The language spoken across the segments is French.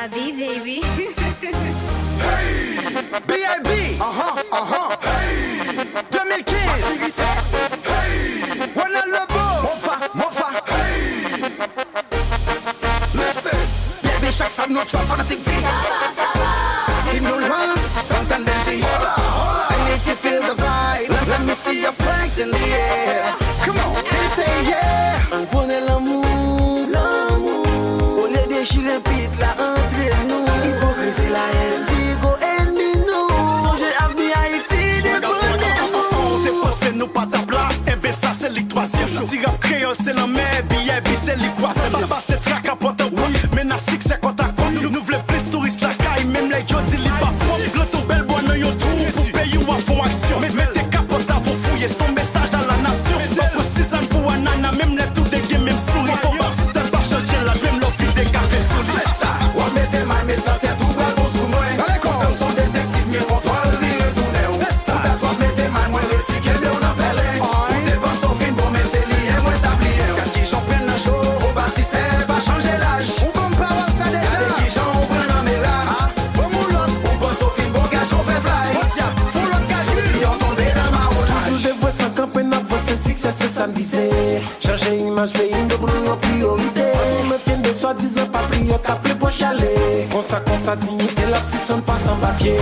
la vie, baby. Hey! B.I.B. Hey! 2015. Hey! Wana Lobo. Mofa. Hey! Listen. Baby chaque samedi nous chante fanatique dit. Si nous loin, Fontaine Benzi. And if you feel the vibe, let me see your flags in the air. Come on, and say yeah. On connaît l'amour. Au lieu de déchirer pite la entrée nous. Hypocrisie la haine, bigo ennemi nous. Songez à venir Haïti, dépendez-nous. Dépensez nous pas ta plat, et ben ça c'est les troisième. Si rap créole c'est la mer, B.I.B. c'est les croisième. Papa c'est track à porte oui, mais na six c'est quand à compte. Nous voulons plus touristes la caille, même les jodi li pas fond. Gloto belle bonne dans yon trou, pour payer ou à fond action. Mais mettez capote à vos fouilles, son message à la nation. Pas pour 6 ans pour un nana, même les tout des games, même souris. Faut pas système par changer la même l'offre des cafés sous c'est ça. Ou mettez mal, mais dans tes tout bras, bon sous moi. Comme son détective, mais contrôle, lui retourner. C'est ça. Ou d'accord, mettez mal, moi, les siques, mais on appelle. Ou dépense au film, bon, mais c'est lié, moi, tablier. Quand qui j'en prenne la show, faut pas système, pas changer l'âge. Ou bon, pas voir ça déjà. Quand qui j'en prenne un mélange. Bon, moulon, on pense au film, bon, gars, j'en fais fly. Faut l'autre gars, je dis, on tombe dans ma roulage. Toujours des voix sans camper, n'a pas c'est succès, c'est ça visé. Changer image, mais une de nos priorités. On me fait de soi-disant patriote, appelé pour chaler. Qu'on ça, dignité, la système pas sans papier.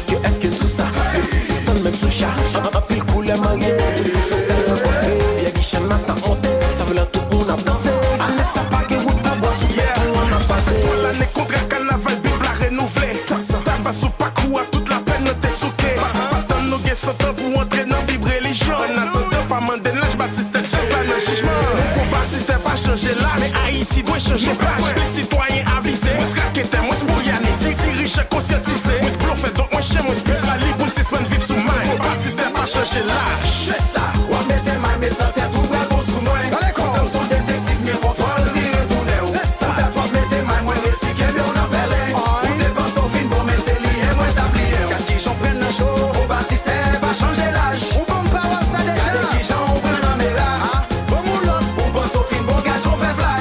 Que est-ce qu'il sous ça? Le système même sous chat. Un pile couleur marié, tout ça c'est le côté. Y'a Guichet Master monté, ça veut la tout pour n'a dansé. Allez, ça pas que vous t'as boire sous on a passé. L'année contre carnaval, Bible a renouvelé. T'as sous parcours à toute la peine, t'es souqué. Pas tant nos guets sont pour entrer dans Bible religion. En attendant, pas mandé l'âge, Baptiste, Jazz, un jugement. Faut Baptiste pas changer là, mais Haïti doit changer page. Les citoyens avisés, moi s'craqueter, moi s'bouillane. Si dirige conscientisé, moi s'bluffé, donc moi chez moi s'bluffé. La libre, c'est soin de vivre sous main. Faut Baptiste pas changer l'âge. C'est ça. Ou mettez mal, mais dans tes tout bras, bon sous moi. Comme son détective, mais contrôle, lui retourner. C'est ça. Ou d'accord, mettez mal, moi, les siques, mais on appelle. Ou dépense au film, bon, mais c'est lié, moi tablier. Quand qui j'en prenne le show, faut Baptiste pas changer l'âge. Ou bon, pas voir ça déjà. Quand qui j'en prenne un mélange. Bon, moulon, on pense au film, bon, gars, j'en fais fly.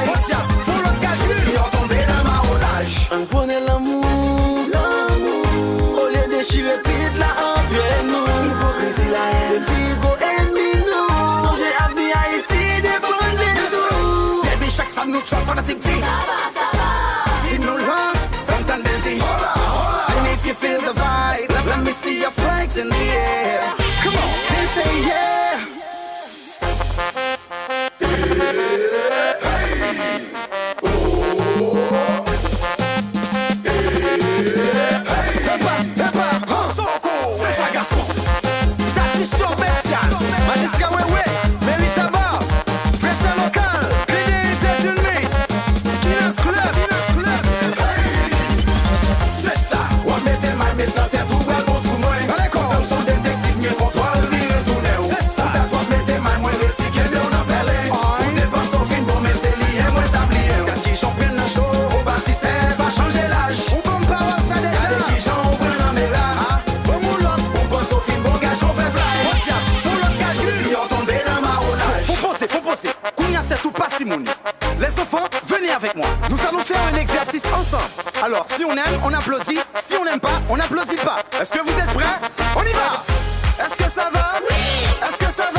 Faut l'autre gars, je dis, on tombe dans ma roulage. On connaît l'amour. Au lieu de déchirer pite la entrée nous. Hypocrisie la haine, bigo ennemi nous. Songez à venir Haïti, dépendez-nous. Baby, chaque samedi nous chante fanatique dit. Si nous loin, Fontaine Benzi. And if you feel the vibe, let me see your flags in the air. Come on, and say yeah. C'est ça, garçon. Tati sur Betjas, Magistrat Wewe, Mary Tabar, Fraîcheur Local, Clédé Entertainment, Kinas Club. C'est ça. Ou mettez mal, mais dans tes tout bras, bon sous moi. Comme son détective, mais contrôle, lui retourner. C'est ça. Ou mettez mal, moi, les siques, mais on appelle. Ou dépense au film, bon, mais c'est lié, moi tablier. Quand qui j'en prenne le show, faut Baptiste pas changer l'âge. Ou bon, pas voir ça déjà. Quand qui j'en prenne un mélange. Bon, moulon, on pense au film, bon, gars, j'en fais fly. Faut l'autre gars, je dis, on tombe dans ma roulage. Faut penser. Kounia, c'est tout patimoine. Les enfants, venez avec moi. Nous allons faire un exercice ensemble. Alors, si on aime, on applaudit. Si on n'aime pas, on n'applaudit pas. Est-ce que vous êtes prêts? On y va. Est-ce que ça va? Oui. Est-ce que ça va?